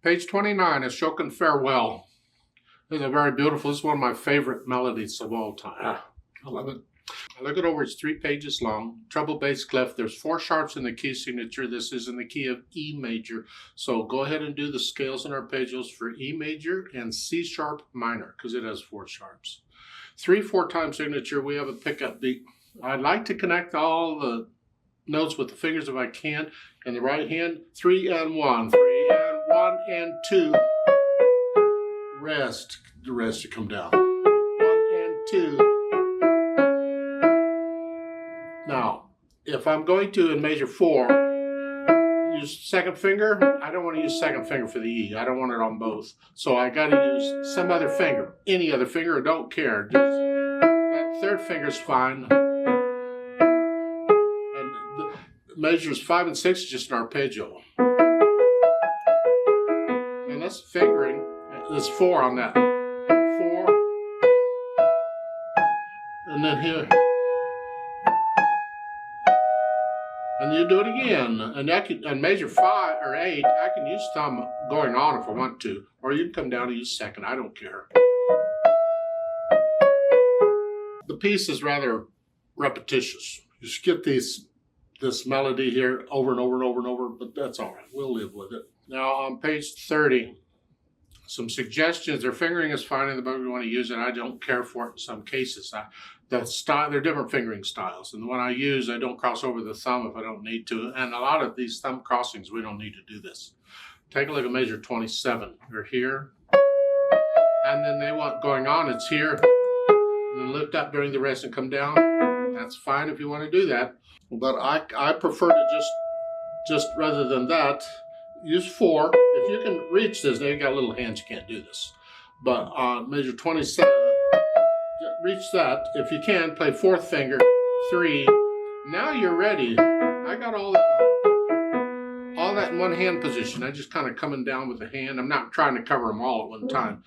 Page 29, Ashokan Farewell. This is very beautiful. This is one of my favorite melodies of all time. I love it. I look it over, it's 3 pages long. Treble bass clef. There's 4 sharps in the key signature. This is in the key of E major. So go ahead and do the scales and arpeggios for E major and C sharp minor, because it has 4 sharps. 3/4 time signature, we have a pickup beat. I'd like to connect all the notes with the fingers if I can. In the right hand, 3 and 1, 3 and 1 and 2. Rest, the rest to come down. 1 and 2. Now, if I'm going to in major 4, use second finger, I don't want to use second finger for the E. I don't want it on both. So I got to use some other finger, any other finger, I don't care. Just, that third finger's fine. And the measures 5 and 6 is just an arpeggio. And that's fingering. There's 4 on that. 4. And then here. And you do it again. And that can, on major 5 or 8, I can use thumb going on if I want to. Or you can come down and use second. I don't care. The piece is rather repetitious. You just get this melody here over and over and over and over, but that's all right. We'll live with it. Now on page 30, some suggestions. Their fingering is fine in the book. You want to use it. I don't care for it in some cases. They're different fingering styles. And the one I use, I don't cross over the thumb if I don't need to. And a lot of these thumb crossings, we don't need to do this. Take a look at measure 27. They're here. And then they want going on, it's here. And then lift up during the rest and come down. That's fine if you want to do that. But I prefer to just rather than that, use 4. If you can reach this, now you got little hands, you can't do this. But on measure 27, reach that. If you can, play 4th finger, 3. Now you're ready. I got all that in one hand position. I just kind of coming down with the hand. I'm not trying to cover them all at one time.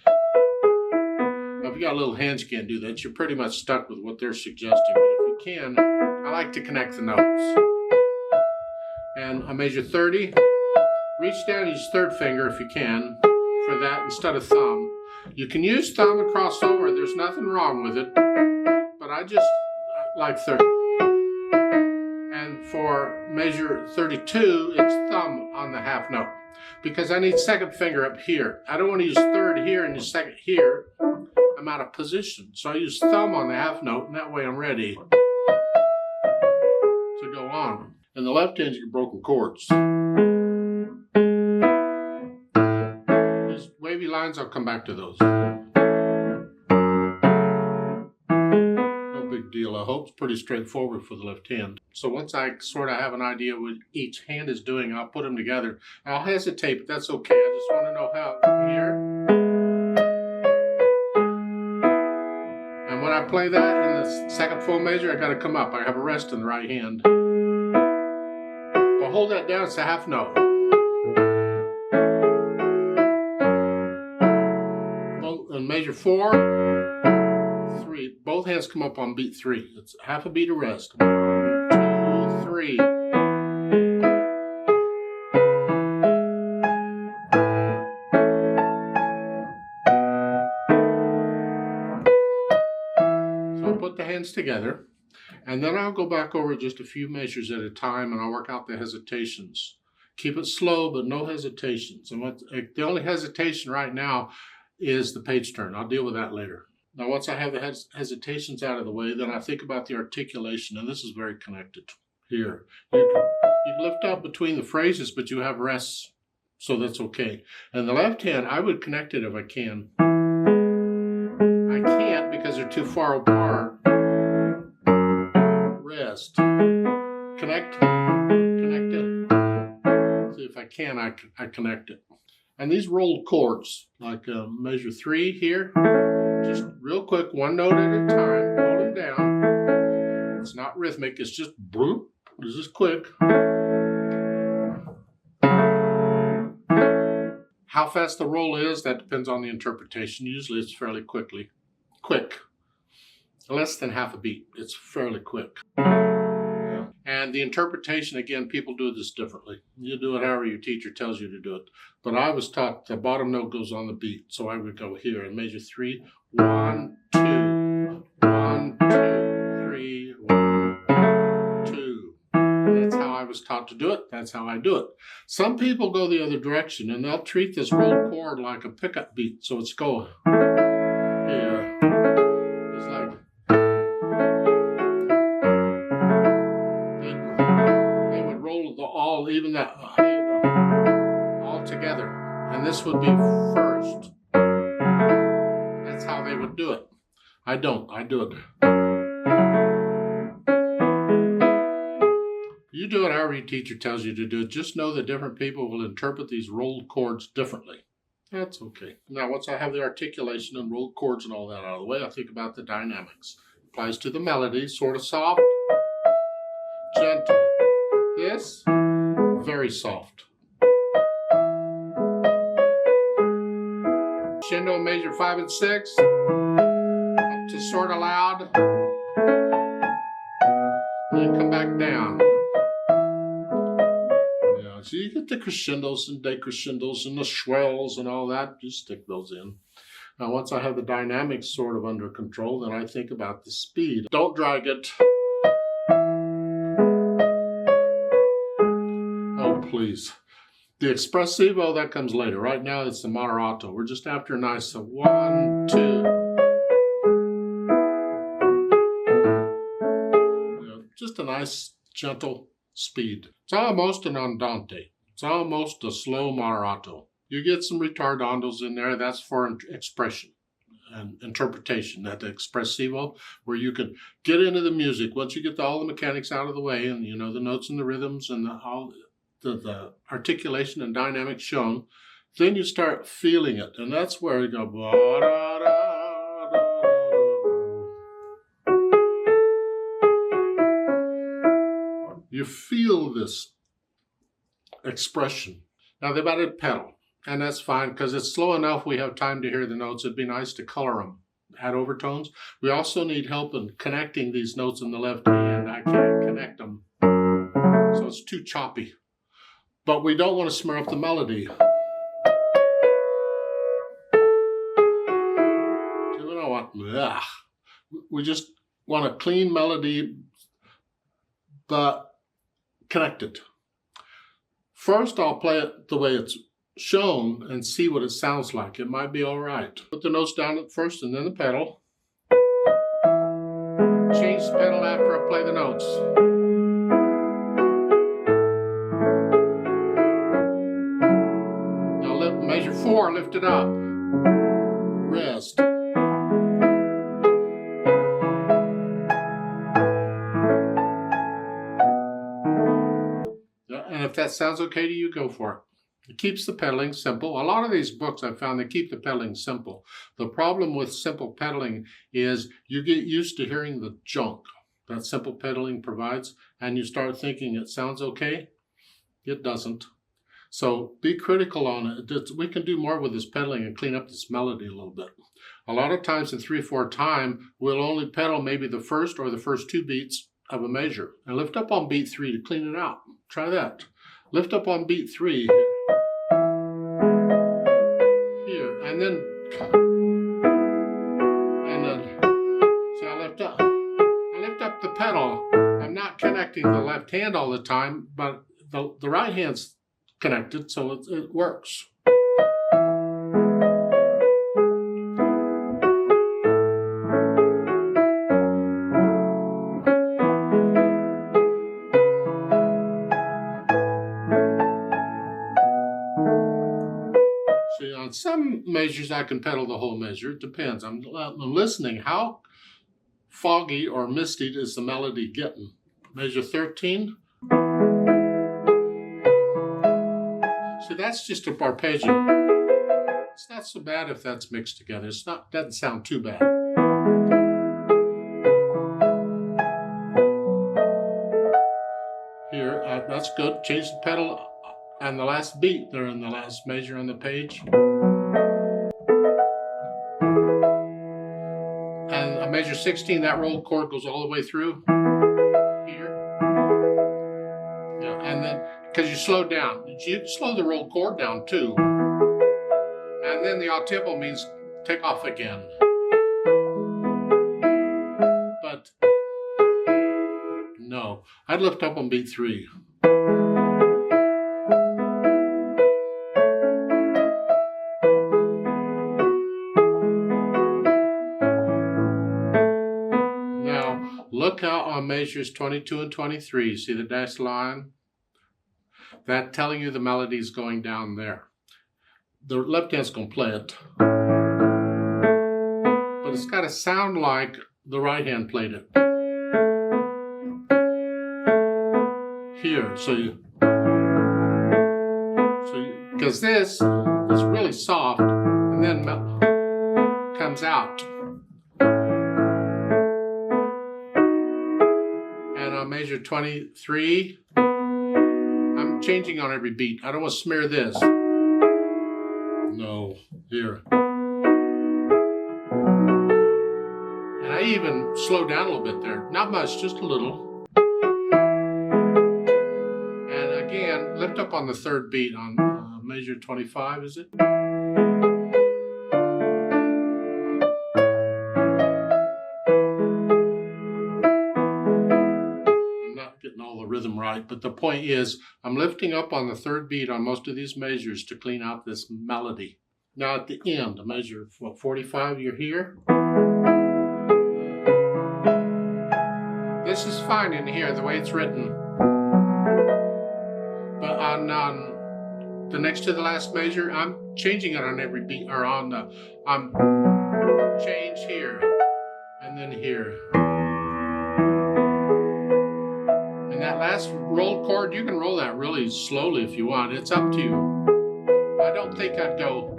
Now, if you got little hands, you can't do that. You're pretty much stuck with what they're suggesting. But if you can, I like to connect the notes. And on measure 30, reach down, use 3rd finger if you can for that instead of thumb. You can use thumb and cross over. There's nothing wrong with it. But I just like 30. And for measure 32, it's thumb on the half note. Because I need 2nd finger up here. I don't want to use 3rd here and use 2nd here. I'm out of position. So I use thumb on the half note, and that way I'm ready to go on. And the left hand's your broken chords. These wavy lines, I'll come back to those. No big deal. I hope it's pretty straightforward for the left hand. So once I sort of have an idea what each hand is doing, I'll put them together. I'll hesitate, but that's okay. I just want to know how here. And when I play that in the 2nd full measure, I got to come up. I have a rest in the right hand. But hold that down, it's a half note. In measure 4, 3. Both hands come up on beat 3. It's half a beat of rest. 1, 2, 3. So I'll put the hands together, and then I'll go back over just a few measures at a time, and I'll work out the hesitations. Keep it slow, but no hesitations. And the only hesitation right now is the page turn. I'll deal with that later. Now, once I have the hesitations out of the way, then I think about the articulation, and this is very connected here. You lift up between the phrases, but you have rests, so that's okay. And the left hand, I would connect it if I can. I can't because they're too far apart. Rest. Connect it. See if I can, I connect it. And these rolled chords, like measure 3 here, just real quick, one note at a time, hold them down. It's not rhythmic, it's just bloop, it's just quick. How fast the roll is, that depends on the interpretation. Usually it's fairly quick. Less than half a beat, it's fairly quick. And And the interpretation, again, people do this differently. You do it however your teacher tells you to do it. But I was taught the bottom note goes on the beat. So I would go here and measure 3, 1, 2, 1, 2, 3, 1, 2. That's how I was taught to do it. That's how I do it. Some people go the other direction and they'll treat this rolled chord like a pickup beat. So it's going here. It's like they would roll the all, even that all together. And this would be first. That's how they would do it. I don't. I do it. You do it however your teacher tells you to do it. Just know that different people will interpret these rolled chords differently. That's okay. Now, once I have the articulation and rolled chords and all that out of the way, I think about the dynamics. It applies to the melody, sort of soft, gentle. This, very soft. Crescendo major 5 and 6, up to sort of loud, and then come back down. Yeah, so you get the crescendos and decrescendos and the swells and all that, just stick those in. Now, once I have the dynamics sort of under control, then I think about the speed. Don't drag it. Oh, please. The espressivo, that comes later. Right now, it's the moderato. We're just after a nice 1, 2. You know, just a nice, gentle speed. It's almost an andante. It's almost a slow moderato. You get some ritardandos in there. That's for expression and interpretation. That espressivo, where you can get into the music. Once you get all the mechanics out of the way, and you know the notes and the rhythms and the articulation and dynamics shown, then you start feeling it. And that's where you go, you feel this expression. Now they've added pedal, and that's fine because it's slow enough we have time to hear the notes. It'd be nice to color them, add overtones. We also need help in connecting these notes in the left hand. I can't connect them, so it's too choppy. But we don't want to smear up the melody. You know what? Ugh. We just want a clean melody, but connected. First, I'll play it the way it's shown and see what it sounds like. It might be all right. Put the notes down at first and then the pedal. Change the pedal after I play the notes. Measure 4, lift it up. Rest. And if that sounds okay to you, go for it. It keeps the pedaling simple. A lot of these books I've found, they keep the pedaling simple. The problem with simple pedaling is you get used to hearing the junk that simple pedaling provides, and you start thinking it sounds okay. It doesn't. So be critical on it. We can do more with this pedaling and clean up this melody a little bit. A lot of times in 3/4 time, we'll only pedal maybe the first or the first 2 beats of a measure. And lift up on beat 3 to clean it out. Try that. Lift up on beat 3 here, and then see, I lift up the pedal. I'm not connecting the left hand all the time, but the right hand's connected, so it works. See, on some measures I can pedal the whole measure. It depends. I'm listening. How foggy or misty is the melody getting? Measure 13. See, that's just a arpeggio. It's not so bad if that's mixed together. Doesn't sound too bad. Here, that's good. Change the pedal and the last beat there in the last measure on the page. And a measure 16, that rolled chord goes all the way through here. slow down. You can slow the roll chord down too. And then the off-tempo means take off again. But no, I'd lift up on beat 3. Now, look out on measures 22 and 23. See the dashed line? That's telling you the melody is going down there. The left hand's going to play it. But it's got to sound like the right hand played it. Here, because this is really soft and then comes out. And on measure 23, I'm changing on every beat. I don't want to smear this. No, here. And I even slow down a little bit there. Not much, just a little. And again, lift up on the third beat on measure 25, is it? I'm not getting all the rhythm right, but the point is, I'm lifting up on the third beat on most of these measures to clean out this melody. Now at the end, measure 45, you're here. This is fine in here, the way it's written. But on the next to the last measure, I'm changing it on every beat, or on the, change here, and then here. And that last roll chord, you can roll that really slowly if you want. It's up to you. I don't think I'd go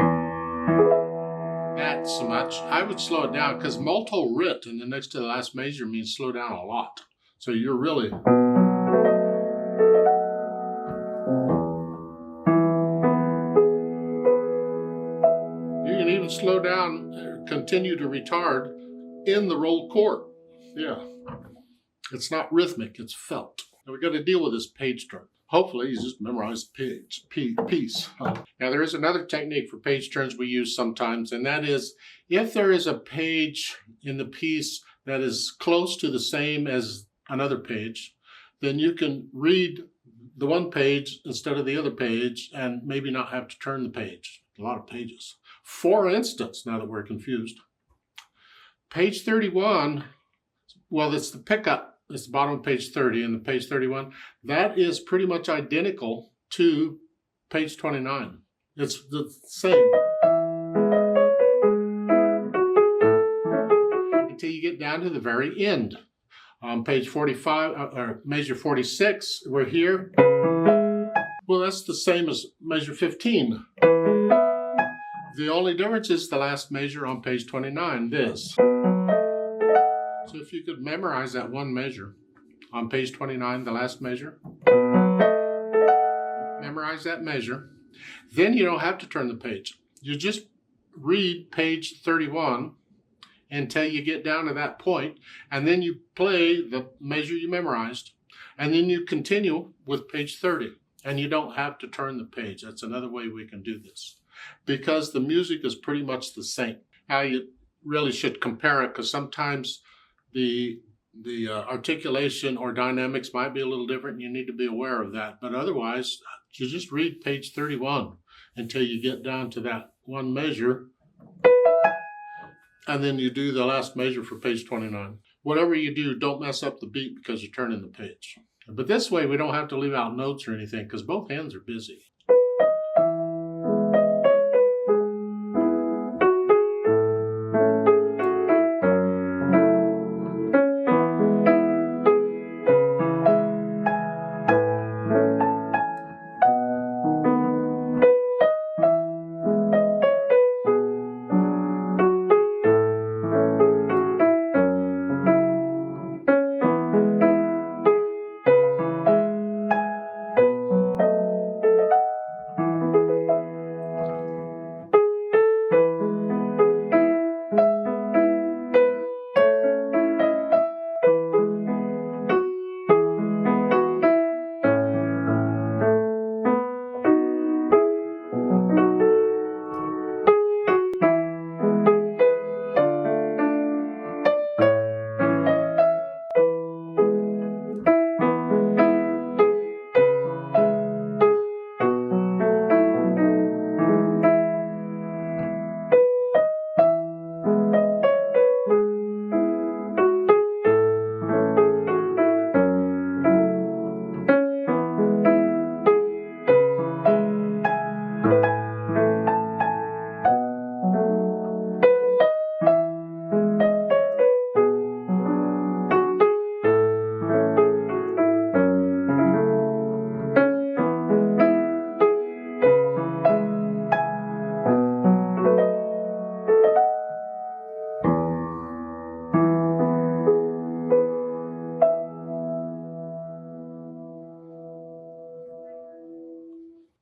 that so much. I would slow it down because molto rit in the next to the last measure means slow down a lot. So you're really... You can even slow down, continue to retard in the roll chord. Yeah. It's not rhythmic, it's felt. Now we got to deal with this page turn. Hopefully you just memorize the piece. Now there is another technique for page turns we use sometimes, and that is if there is a page in the piece that is close to the same as another page, then you can read the one page instead of the other page and maybe not have to turn the page. A lot of pages. For instance, now that we're confused, page 31, well, it's the pickup. It's the bottom of page 30 and the page 31. That is pretty much identical to page 29. It's the same. Until you get down to the very end. On page 45, or measure 46, we're here. Well, that's the same as measure 15. The only difference is the last measure on page 29, this. So if you could memorize that one measure on page 29, the last measure, memorize that measure, then you don't have to turn the page. You just read page 31 until you get down to that point, and then you play the measure you memorized, and then you continue with page 30, and you don't have to turn the page. That's another way we can do this, because the music is pretty much the same. Now you really should compare it, because sometimes the articulation or dynamics might be a little different, and you need to be aware of that. But otherwise, you just read page 31 until you get down to that one measure, and then you do the last measure for page 29. Whatever you do, don't mess up the beat because you're turning the page. But this way, we don't have to leave out notes or anything because both hands are busy.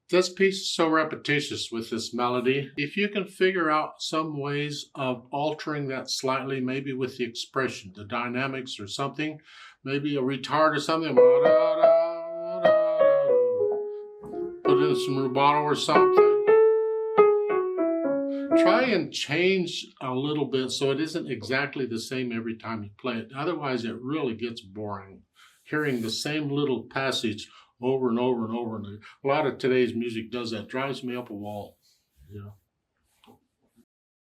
This piece is so repetitious with this melody. If you can figure out some ways of altering that slightly, maybe with the expression, the dynamics or something, maybe a retard or something, put in some rubato or something. Try and change a little bit so it isn't exactly the same every time you play it. Otherwise, it really gets boring. Hearing the same little passage over and over and over. And a lot of today's music does that. Drives me up a wall. You know.